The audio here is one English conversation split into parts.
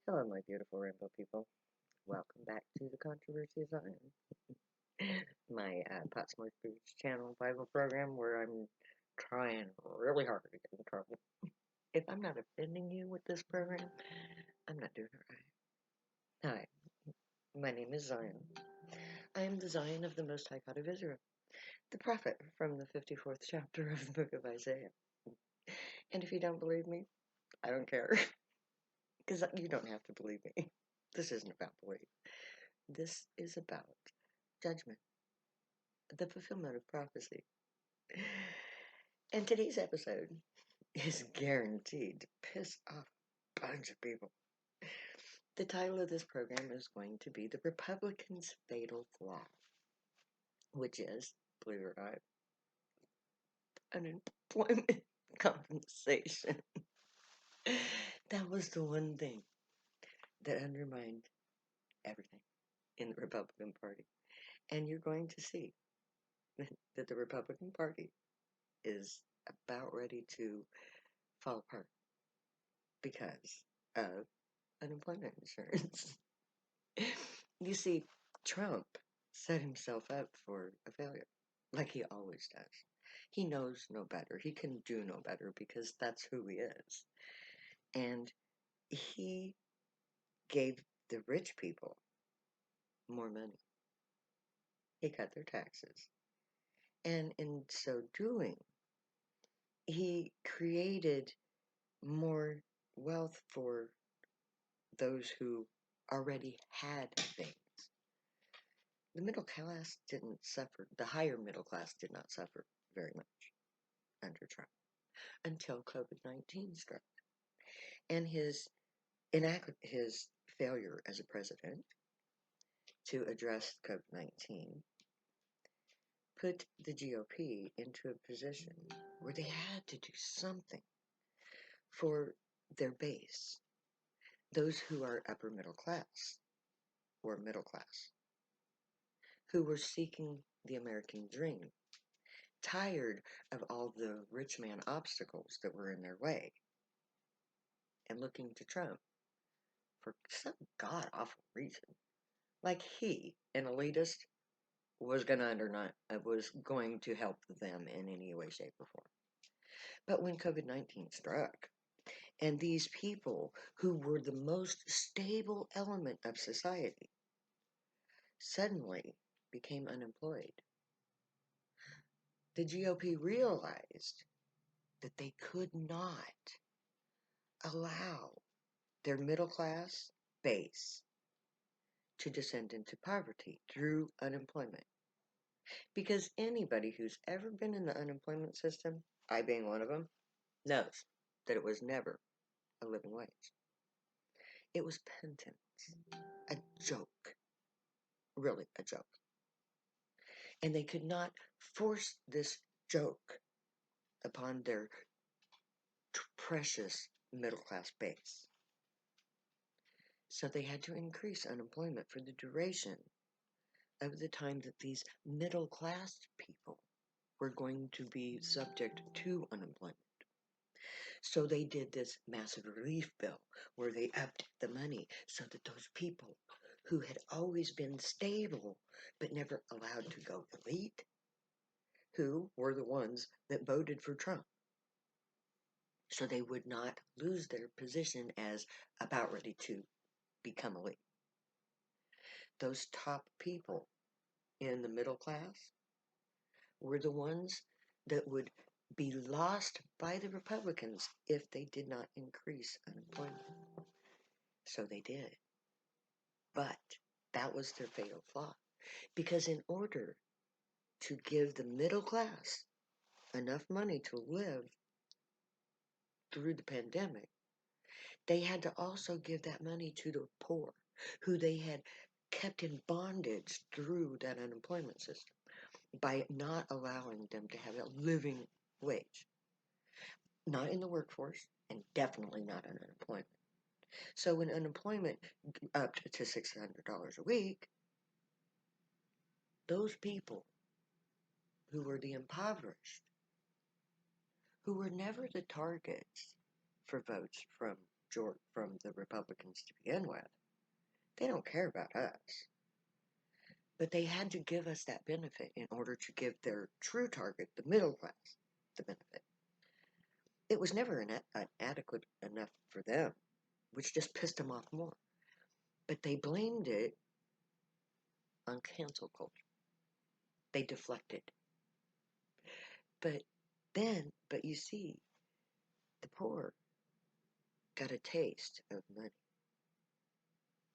Hello, my beautiful rainbow people. Welcome back to the Controversy of Zion, my Pot Smart Foods channel Bible program where I'm trying really hard to get in trouble. If I'm not offending you with this program, I'm not doing it right. Hi, my name is Zion. I am the Zion of the Most High God of Israel, the prophet from the 54th chapter of the book of Isaiah. And if you don't believe me, I don't care, because you don't have to believe me. This isn't about belief. This is about judgment, the fulfillment of prophecy. And today's episode is guaranteed to piss off a bunch of people. The title of this program is going to be The Republicans' Fatal Flaw, which is, believe it or not, unemployment compensation. That was the one thing that undermined everything in the Republican Party. And you're going to see that the Republican Party is about ready to fall apart because of unemployment insurance. You see, Trump set himself up for a failure, like he always does. He knows no better. He can do no better because that's who he is. And he gave the rich people more money. He cut their taxes. And in so doing, he created more wealth for those who already had things. The middle class didn't suffer. The higher middle class did not suffer very much under Trump until COVID-19 struck. And his failure as a president to address COVID-19 put the GOP into a position where they had to do something for their base, those who are upper middle class or middle class, who were seeking the American dream, tired of all the rich man obstacles that were in their way, and looking to Trump for some god awful reason. Like he, an elitist, was going to help them in any way, shape, or form. But when COVID-19 struck, and these people who were the most stable element of society suddenly became unemployed, the GOP realized that they could not allow their middle class base to descend into poverty through unemployment. Because anybody who's ever been in the unemployment system, I being one of them, knows that it was never a living wage. It was penance, a joke, really a joke. And they could not force this joke upon their precious middle class base. So they had to increase unemployment for the duration of the time that these middle class people were going to be subject to unemployment. So they did this massive relief bill where they upped the money so that those people who had always been stable but never allowed to go elite, who were the ones that voted for Trump, so they would not lose their position as about ready to become elite. Those top people in the middle class were the ones that would be lost by the Republicans if they did not increase unemployment. So they did. But that was their fatal flaw. Because in order to give the middle class enough money to live through the pandemic, they had to also give that money to the poor, who they had kept in bondage through that unemployment system by not allowing them to have a living wage. Not in the workforce, and definitely not in unemployment. So when unemployment upped to $600 a week, those people who were the impoverished, who were never the targets for votes from from the Republicans to begin with. They don't care about us. But they had to give us that benefit in order to give their true target, the middle class, the benefit. It was never adequate enough for them, which just pissed them off more. But they blamed it on cancel culture. They deflected. But but you see, the poor got a taste of money.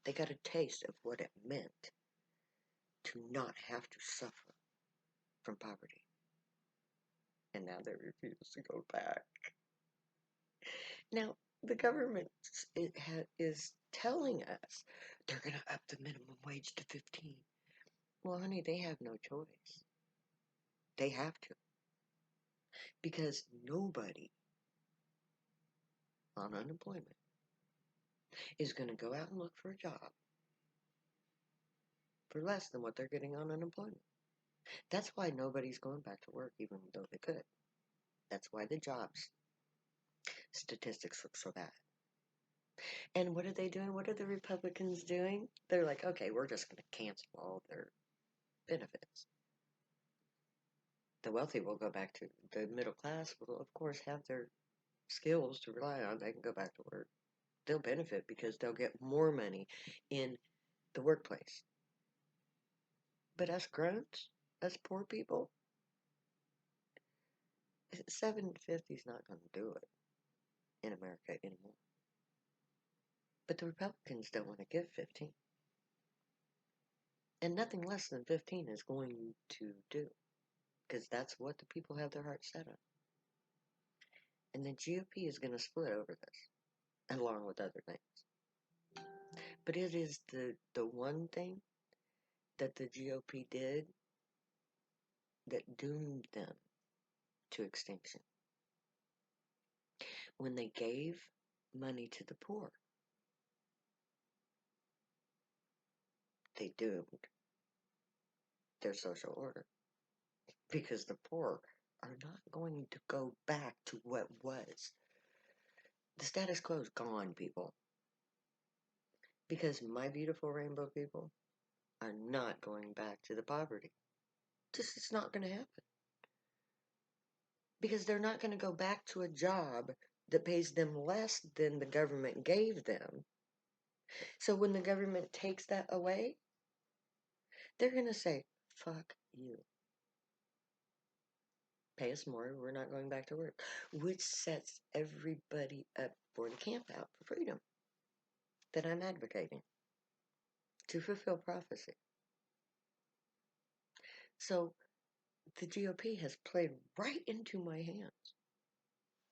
They got a taste of what it meant to not have to suffer from poverty. And now they refuse to go back. Now, the government is telling us they're going to up the minimum wage to 15. Well, honey, they have no choice. They have to. Because nobody on unemployment is going to go out and look for a job for less than what they're getting on unemployment. That's why nobody's going back to work, even though they could. That's why the jobs statistics look so bad. And what are they doing? What are the Republicans doing? They're like, okay, we're just going to cancel all their benefits. The wealthy will go back to the middle class will, of course, have their skills to rely on. They can go back to work. They'll benefit because they'll get more money in the workplace. But us grunts, us poor people, 750 is not going to do it in America anymore. But the Republicans don't want to give 15. And nothing less than 15 is going to do. Because that's what the people have their hearts set on. And the GOP is going to split over this, along with other things. But it is the one thing that the GOP did that doomed them to extinction. When they gave money to the poor, they doomed their social order. Because the poor are not going to go back to what was. The status quo is gone, people. Because my beautiful rainbow people are not going back to the poverty. Just it's not going to happen. Because they're not going to go back to a job that pays them less than the government gave them. So when the government takes that away, they're going to say, fuck you. Pay us more, we're not going back to work. Which sets everybody up for the camp out for freedom that I'm advocating to fulfill prophecy. So the GOP has played right into my hands.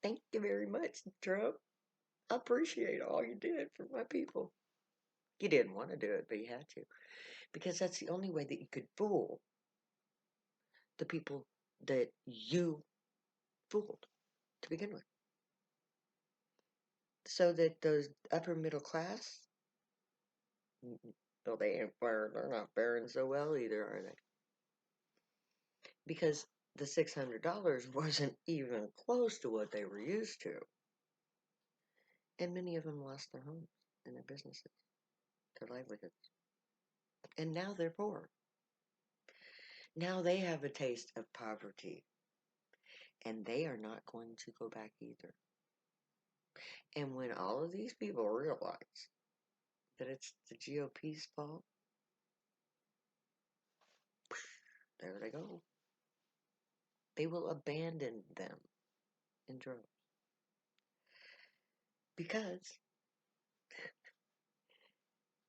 Thank you very much, Trump. I appreciate all you did for my people. You didn't want to do it, but you had to. Because that's the only way that you could fool the people that you fooled to begin with. So that those upper middle class, well, they're not faring so well either, are they? Because the $600 wasn't even close to what they were used to. And many of them lost their homes and their businesses, their livelihoods. And now they're poor. Now they have a taste of poverty. And they are not going to go back either. And when all of these people realize that it's the GOP's fault, there they go. They will abandon them in droves. Because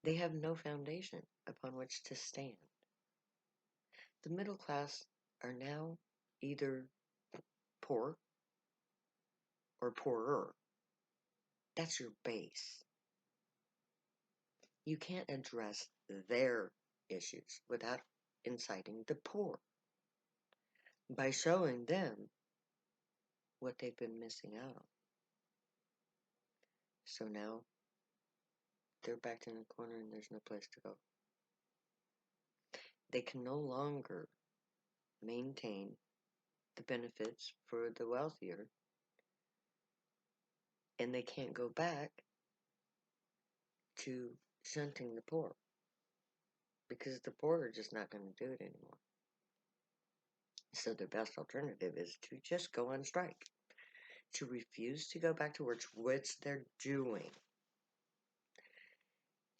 they have no foundation upon which to stand. The middle class are now either poor or poorer. That's your base. You can't address their issues without inciting the poor by showing them what they've been missing out on. So now they're backed in a corner and there's no place to go. They can no longer maintain the benefits for the wealthier, and they can't go back to shunting the poor, because the poor are just not going to do it anymore. So their best alternative is to just go on strike, to refuse to go back to work, which they're doing.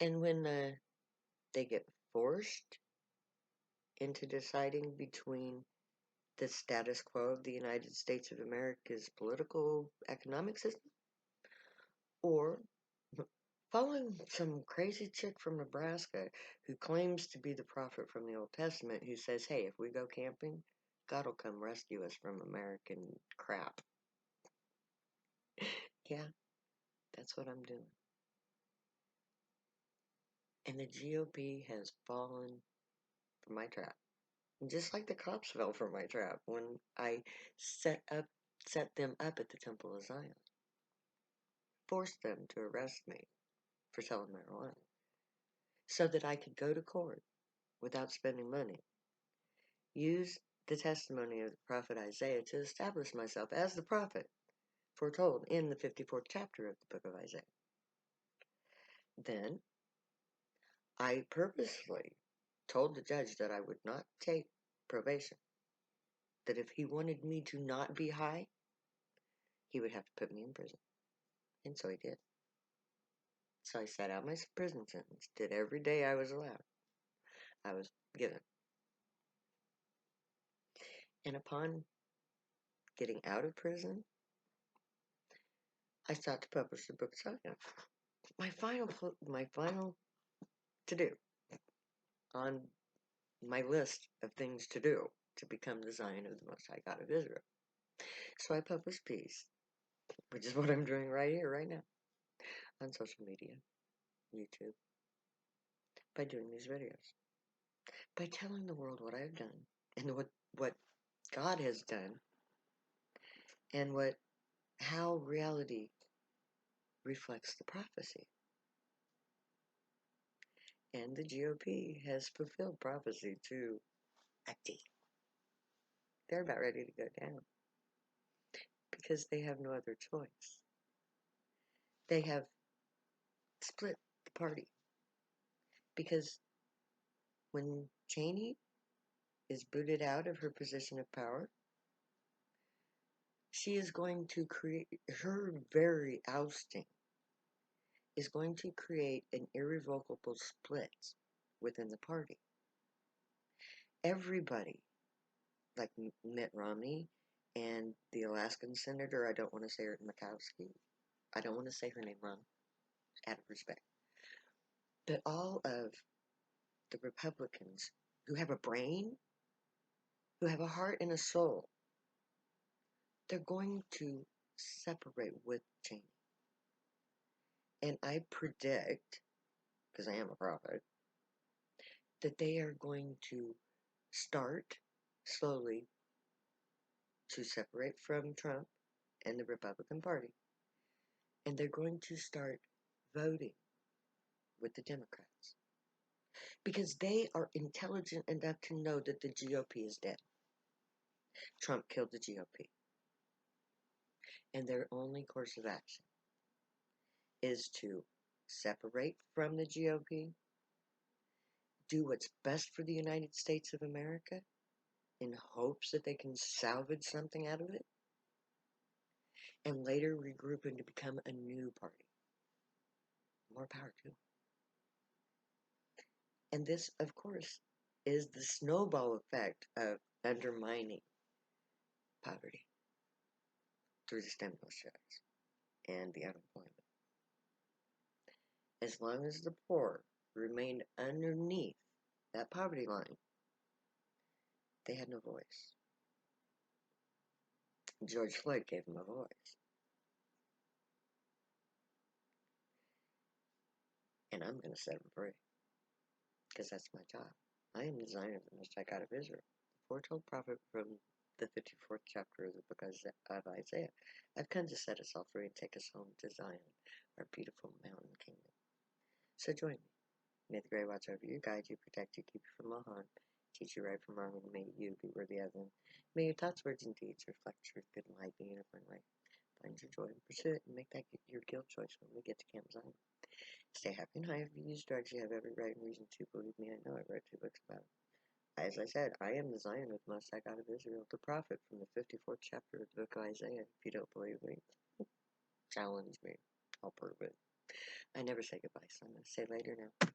And when they get forced into deciding between the status quo of the United States of America's political economic system or following some crazy chick from Nebraska who claims to be the prophet from the Old Testament who says, hey, if we go camping, God will come rescue us from American crap. Yeah, that's what I'm doing. And the GOP has fallen for my trap. Just like the cops fell for my trap when I set them up at the Temple of Zion. Forced them to arrest me for selling marijuana so that I could go to court without spending money. Use the testimony of the prophet Isaiah to establish myself as the prophet foretold in the 54th chapter of the book of Isaiah. Then I purposely told the judge that I would not take probation, that if he wanted me to not be high, he would have to put me in prison. And so he did. So I sat out my prison sentence, did every day I was allowed. I was given. And upon getting out of prison, I sought to publish the book of Zion. My final to do on my list of things to do to become the Zion of the Most High God of Israel. So I published peace, which is what I'm doing right here, right now, on social media, YouTube, by doing these videos, by telling the world what I've done, and what God has done, and how reality reflects the prophecy. And the GOP has fulfilled prophecy to a T. They're about ready to go down because they have no other choice. They have split the party because when Cheney is booted out of her position of power, she is going to create, her very ousting is going to create an irrevocable split within the party. Everybody, like Mitt Romney and the Alaskan senator, I don't want to say her, Murkowski, I don't want to say her name wrong, out of respect, but all of the Republicans who have a brain, who have a heart and a soul, they're going to separate with Cheney. And I predict, because I am a prophet, that they are going to start slowly to separate from Trump and the Republican Party. And they're going to start voting with the Democrats. Because they are intelligent enough to know that the GOP is dead. Trump killed the GOP. And their only course of action is to separate from the GOP, do what's best for the United States of America in hopes that they can salvage something out of it, and later regroup and to become a new party. More power to them. And this, of course, is the snowball effect of undermining poverty through the stimulus checks and the unemployment. As long as the poor remained underneath that poverty line, they had no voice. George Floyd gave them a voice. And I'm going to set them free. Because that's my job. I am the Zion of the Most High God of Israel, the foretold prophet from the 54th chapter of the book of Isaiah. I've come to set us all free and take us home to Zion, our beautiful mountain kingdom. So join me. May the great watch over you, guide you, protect you, keep you from all harm, teach you right from wrong, and may you be worthy of them. May your thoughts, words, and deeds reflect truth, good, and light, the uniform light. Find your joy and pursue it, and make that your guilt choice when we get to Camp Zion. Stay happy and high. If you use drugs, you have every right and reason to. Believe me, I know. I've read 2 books about it. As I said, I am the Zion with Most High God of Israel, the prophet from the 54th chapter of the book of Isaiah. If you don't believe me, challenge me. I'll prove it. I never say goodbye, son. I say later now.